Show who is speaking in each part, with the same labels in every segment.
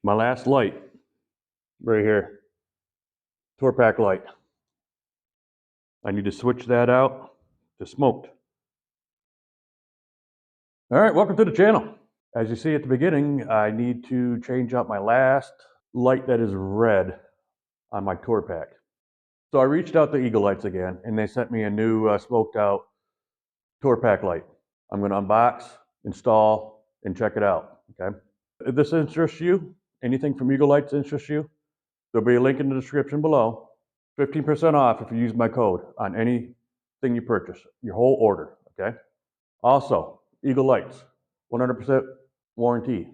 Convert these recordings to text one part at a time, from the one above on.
Speaker 1: My last light, right here, tour pack light. I need to switch that out to smoked. All right, welcome to the channel. As you see at the beginning, I need to change out my last light that is red on my tour pack. So I reached out to Eagle Lights again, and they sent me a new smoked out tour pack light. I'm going to unbox, install, and check it out. Okay. If this interests you, anything from Eagle Lights interests you, there'll be a link in the description below. 15% off if you use my code on anything you purchase, your whole order. Okay. Also, Eagle Lights, 100% warranty. If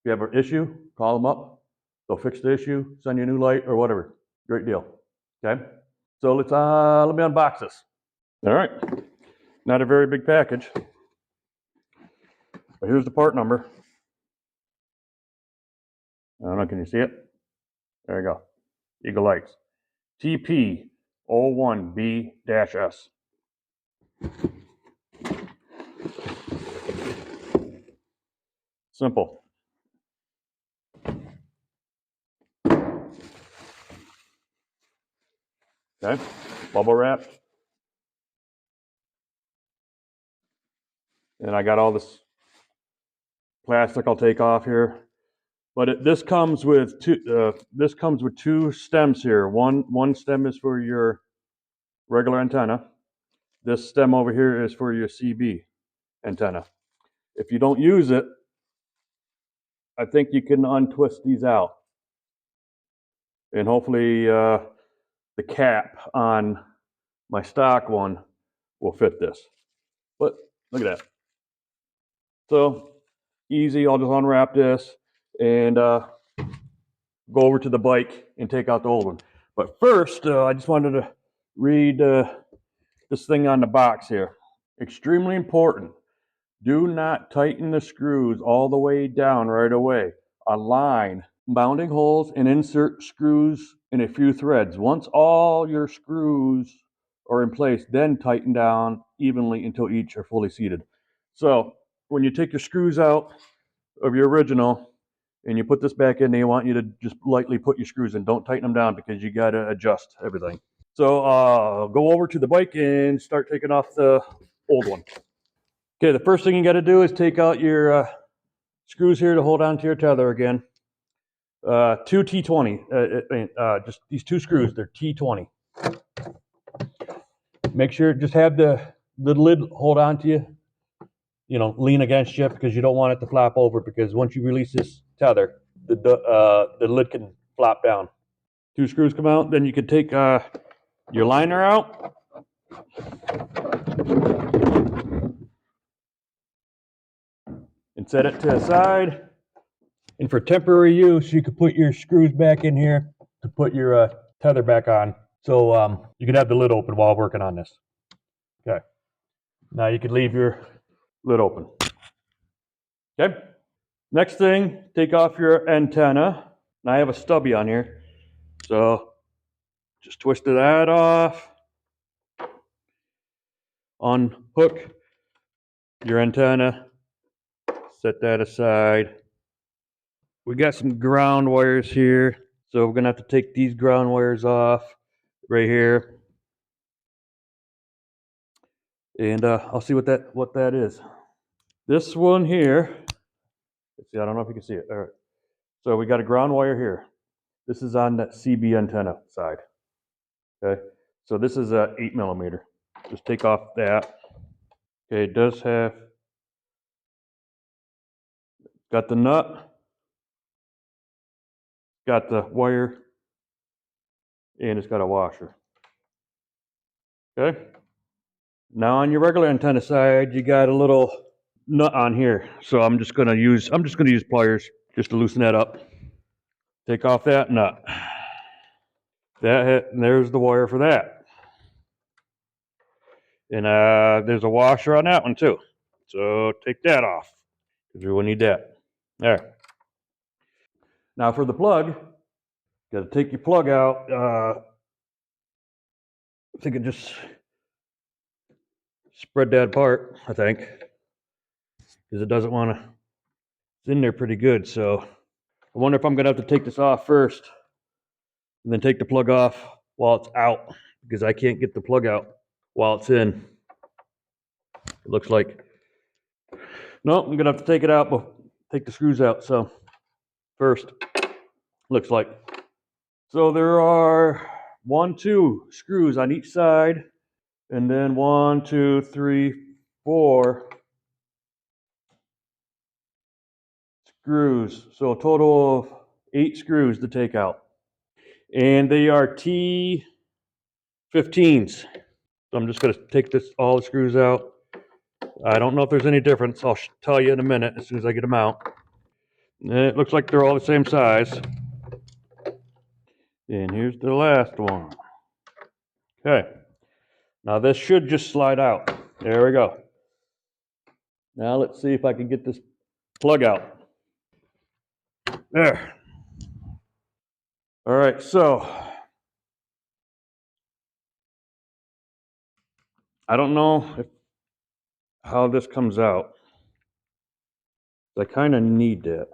Speaker 1: you have an issue, call them up. They'll fix the issue, send you a new light or whatever. Great deal. Okay. So let me unbox this. All right. Not a very big package, but here's the part number. I don't know, can you see it? There you go. Eagle Lights. TP01B-S. Simple. Okay. Bubble wrap. And I got all this plastic I'll take off here. But this comes with two. This comes with two stems here. One stem is for your regular antenna. This stem over here is for your CB antenna. If you don't use it, I think you can untwist these out, and hopefully the cap on my stock one will fit this. But look at that. So easy. I'll just unwrap this and go over to the bike and take out the old one. But first, I just wanted to read this thing on the box here. Extremely important. Do not tighten the screws all the way down right away. Align mounting holes and insert screws in a few threads. Once all your screws are in place, then tighten down evenly until each are fully seated. So when you take your screws out of your original and you put this back in, they want you to just lightly put your screws in. Don't tighten them down because you got to adjust everything. So go over to the bike and start taking off the old one. Okay, the first thing you got to do is take out your screws here to hold on to your tether again. Two T20, just these two screws, they're T20. Make sure, just have the lid hold on to you, lean against you because you don't want it to flop over, because once you release this tether, the lid can flop down. Two screws come out, then you can take your liner out. And set it to the side. And for temporary use, you could put your screws back in here to put your tether back on. So you can have the lid open while working on this. Okay. Now you can leave your lid open. Okay. Next thing, take off your antenna. Now I have a stubby on here. So just twist that off. Unhook your antenna. Set that aside. We got some ground wires here. So we're gonna have to take these ground wires off right here. And I'll see what that is. This one here, let's see, I don't know if you can see it. All right. So we got a ground wire here. This is on that CB antenna side. Okay. So this is a 8mm. Just take off that. Okay, it does have, got the nut, got the wire, and it's got a washer. Okay. Now on your regular antenna side, you got a little nut on here. So I'm just gonna use pliers just to loosen that up. Take off that nut. And there's the wire for that. And there's a washer on that one too. So take that off, because we will need that. All right. Now for the plug, got to take your plug out. I think it just spread that apart, I think, because it doesn't want to, it's in there pretty good. So I wonder if I'm gonna have to take this off first and then take the plug off while it's out, because I can't get the plug out while it's in. It looks like. No, I'm gonna have to take it out, but take the screws out. So first, looks like. So there are 2 screws on each side, and then 1, 2, 3, 4 screws. So a total of 8 screws to take out. And they are T15s. So I'm just going to take all the screws out. I don't know if there's any difference. I'll tell you in a minute as soon as I get them out. It looks like they're all the same size. And here's the last one. Okay. Now this should just slide out. There we go. Now let's see if I can get this plug out. There. All right, so I don't know how this comes out. I kind of need that.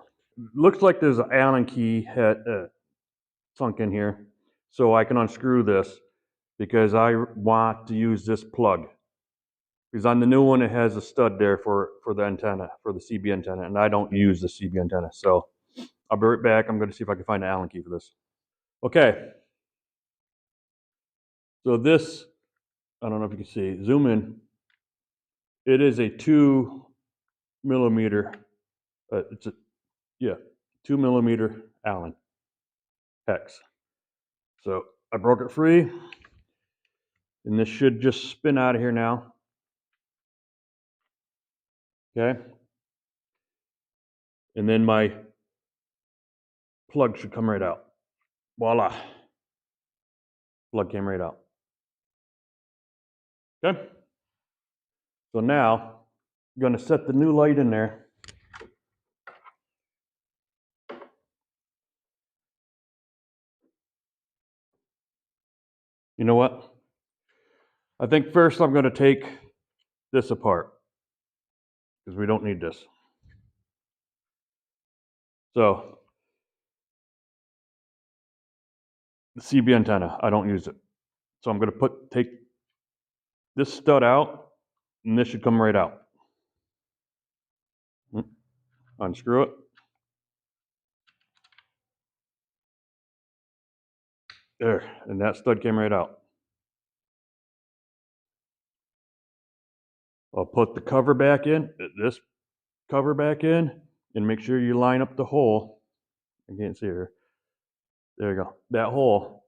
Speaker 1: Looks like there's an Allen key sunk in here, so I can unscrew this because I want to use this plug. Because on the new one, it has a stud there for the antenna, for the CB antenna, and I don't use the CB antenna. So I'll be right back. I'm going to see if I can find an Allen key for this. Okay. So this, I don't know if you can see, zoom in. It is a 2 millimeter, it's a, 2 millimeter Allen hex. So I broke it free, and this should just spin out of here now. Okay. And then my plug should come right out. Voila. Plug came right out. Okay. So now I'm going to set the new light in there. You know what? I think first I'm going to take this apart because we don't need this. So the CB antenna, I don't use it. So I'm going to take this stud out, and this should come right out. Unscrew it. There, and that stud came right out. I'll put the cover back in, this cover back in, and make sure you line up the hole. I can't see her. There you go. That hole.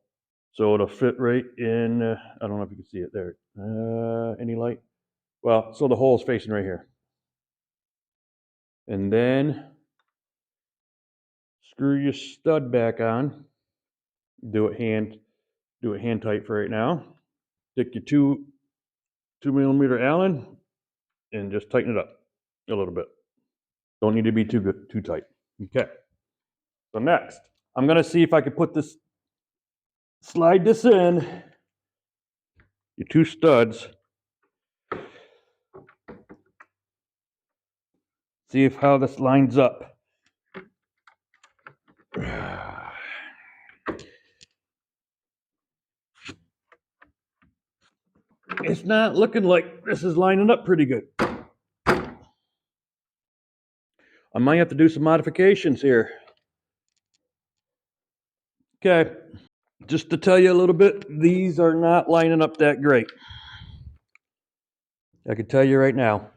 Speaker 1: So it'll fit right in. I don't know if you can see it there. Any light? Well, so the hole is facing right here. And then screw your stud back on. Do it hand tight for right now. Stick your 2 millimeter Allen and just tighten it up a little bit. Don't need to be too tight. Okay. So next, I'm gonna see if I can slide this in. Your 2 studs. See how this lines up. It's not looking like this is lining up pretty good. I might have to do some modifications here. Okay, just to tell you a little bit, these are not lining up that great. I can tell you right now.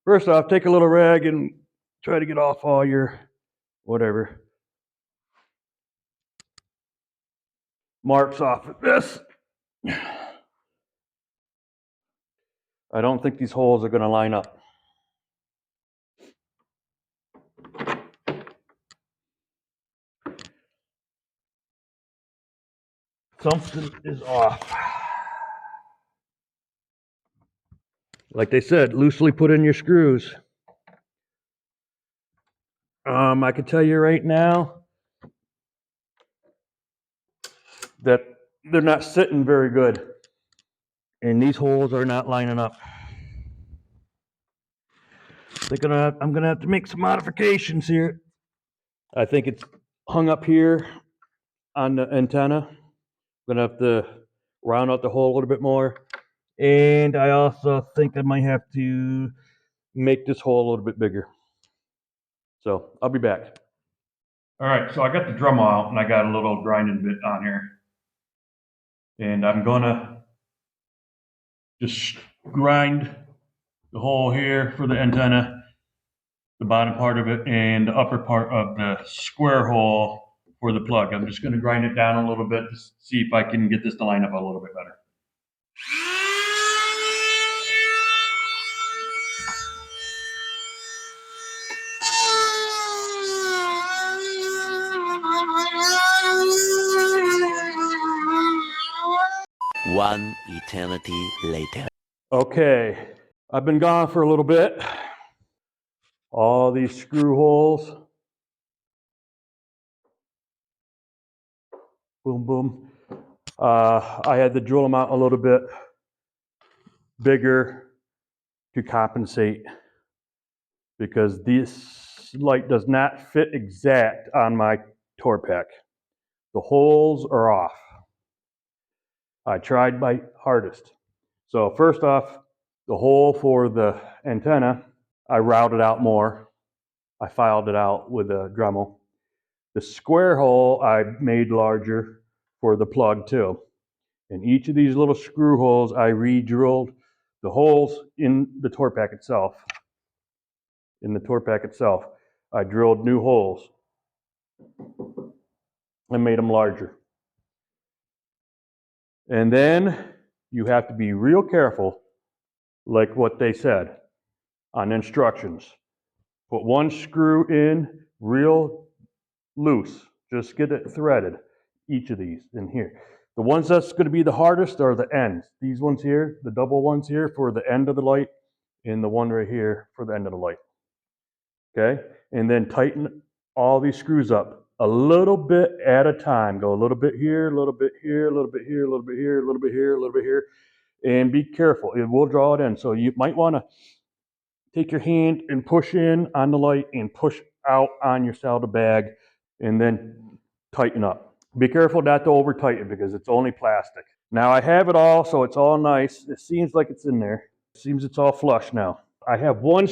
Speaker 1: First off, take a little rag and try to get off all your whatever marks off of this. I don't think these holes are going to line up. Something is off. Like they said, loosely put in your screws. I can tell you right now that they're not sitting very good. And these holes are not lining up. I'm gonna have to make some modifications here. I think it's hung up here on the antenna. I'm gonna have to round out the hole a little bit more. And I also think I might have to make this hole a little bit bigger. So I'll be back. All right, so I got the drum out and I got a little grinding bit on here. And I'm gonna just grind the hole here for the antenna, the bottom part of it, and the upper part of the square hole for the plug. I'm just gonna grind it down a little bit to see if I can get this to line up a little bit better.
Speaker 2: One eternity later.
Speaker 1: Okay, I've been gone for a little bit. All these screw holes. Boom, boom. I had to drill them out a little bit bigger to compensate because this light does not fit exact on my tour pack. The holes are off. I tried my hardest. So first off, the hole for the antenna, I routed out more. I filed it out with a Dremel. The square hole I made larger for the plug too. And each of these little screw holes, I re-drilled the holes in the tour pack itself. In the tour pack itself, I drilled new holes and made them larger. And then you have to be real careful, like what they said on instructions. Put one screw in real loose. Just get it threaded, each of these in here. The ones that's going to be the hardest are the ends. These ones here, the double ones here for the end of the light, and the one right here for the end of the light. Okay? And then tighten all these screws up a little bit at a time. Go a little bit here, a little bit here, a little bit here, a little bit here, a little bit here, a little bit here. And be careful. It will draw it in. So you might want to take your hand and push in on the light and push out on your saddle bag and then tighten up. Be careful not to over tighten because it's only plastic. Now I have it all, so it's all nice. It seems like it's in there. It seems it's all flush now. I have one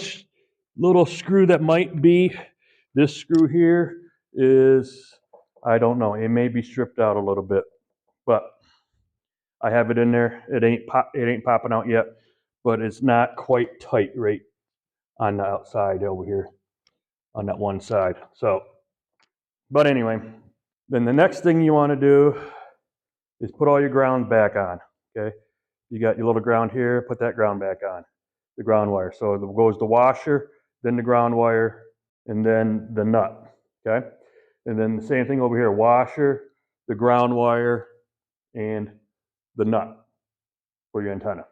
Speaker 1: little screw that might be. This screw here is, I don't know, it may be stripped out a little bit, but I have it in there. It ain't popping out yet, but it's not quite tight right on the outside over here on that one side. So, but anyway, then the next thing you want to do is put all your ground back on. Okay, you got your little ground here, put that ground back on, the ground wire. So it goes the washer, then the ground wire, and then the nut. Okay, and then the same thing over here, washer, the ground wire, and the nut for your antenna.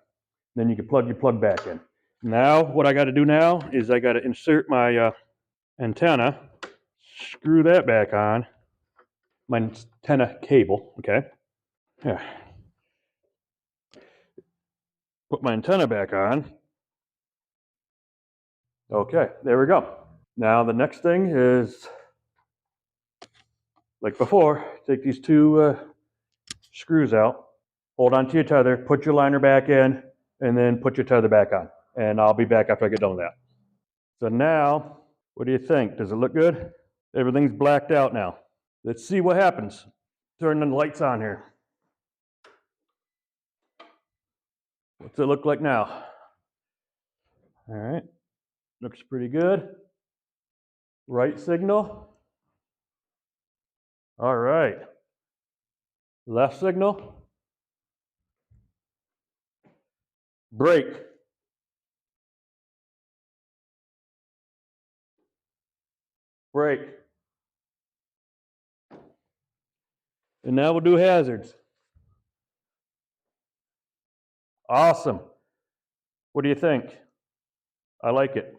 Speaker 1: Then you can plug your plug back in. Now, what I got to do now is I got to insert my antenna, screw that back on, my antenna cable, okay? Yeah. Put my antenna back on. Okay, there we go. Now the next thing is, like before, take these two screws out, hold on to your tether, put your liner back in, and then put your tether back on. And I'll be back after I get done with that. So now, what do you think? Does it look good? Everything's blacked out now. Let's see what happens. Turn the lights on here. What's it look like now? All right, looks pretty good. Right signal. All right. Left signal. Brake. Brake. And now we'll do hazards. Awesome. What do you think? I like it.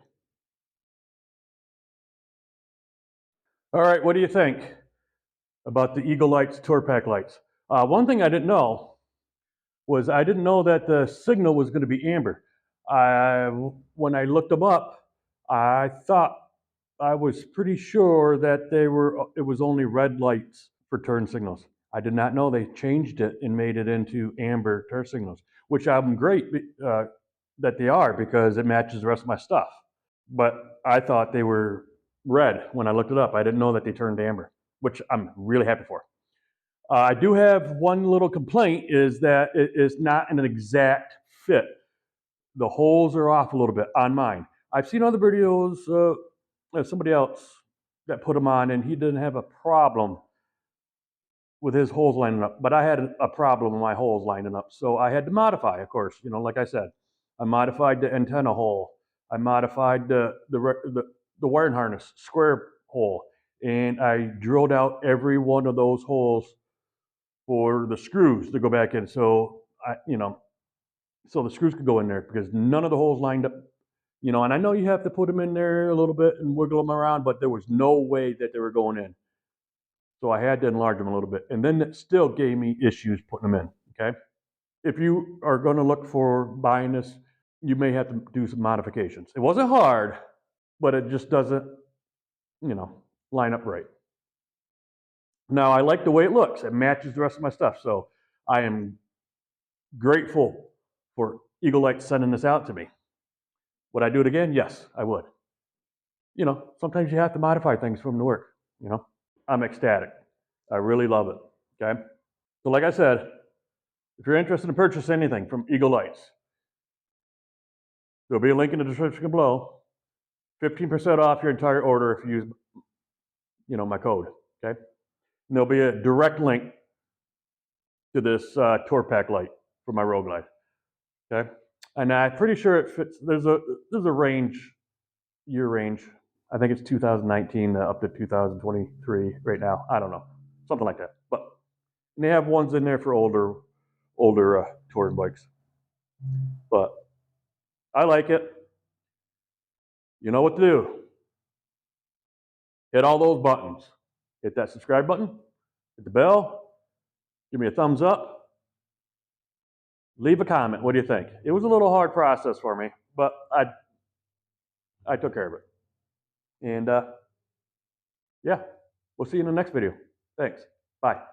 Speaker 1: All right, what do you think about the Eagle Lights Tour Pack lights? One thing I didn't know was I didn't know that the signal was going to be amber. When I looked them up, I was pretty sure that it was only red lights for turn signals. I did not know they changed it and made it into amber turn signals, which I'm great that they are because it matches the rest of my stuff. But I thought they were red when I looked it up. I didn't know that they turned amber, which I'm really happy for. I do have one little complaint is that it is not an exact fit. The holes are off a little bit on mine. I've seen other videos, somebody else that put them on, and he didn't have a problem with his holes lining up, but I had a problem with my holes lining up, so I had to modify. Of course, like I said, I modified the antenna hole, I modified the wiring harness square hole, and I drilled out every one of those holes for the screws to go back in. So so the screws could go in there because none of the holes lined up. And I know you have to put them in there a little bit and wiggle them around, but there was no way that they were going in. So I had to enlarge them a little bit. And then it still gave me issues putting them in, okay? If you are going to look for buying this, you may have to do some modifications. It wasn't hard, but it just doesn't, line up right. Now, I like the way it looks. It matches the rest of my stuff. So I am grateful for Eagle Light sending this out to me. Would I do it again? Yes, I would. Sometimes you have to modify things for them to work, I'm ecstatic. I really love it, okay? So like I said, if you're interested in purchasing anything from Eagle Lights, there'll be a link in the description below. 15% off your entire order if you use, my code, okay? And there'll be a direct link to this tour pack light for my Road Glide, okay? And I'm pretty sure it fits. There's a year range. I think it's 2019 up to 2023 right now. I don't know, something like that. But they have ones in there for older touring bikes. But I like it. You know what to do. Hit all those buttons. Hit that subscribe button. Hit the bell. Give me a thumbs up. Leave a comment. What do you think? It was a little hard process for me, but I took care of it. And yeah, we'll see you in the next video. Thanks. Bye.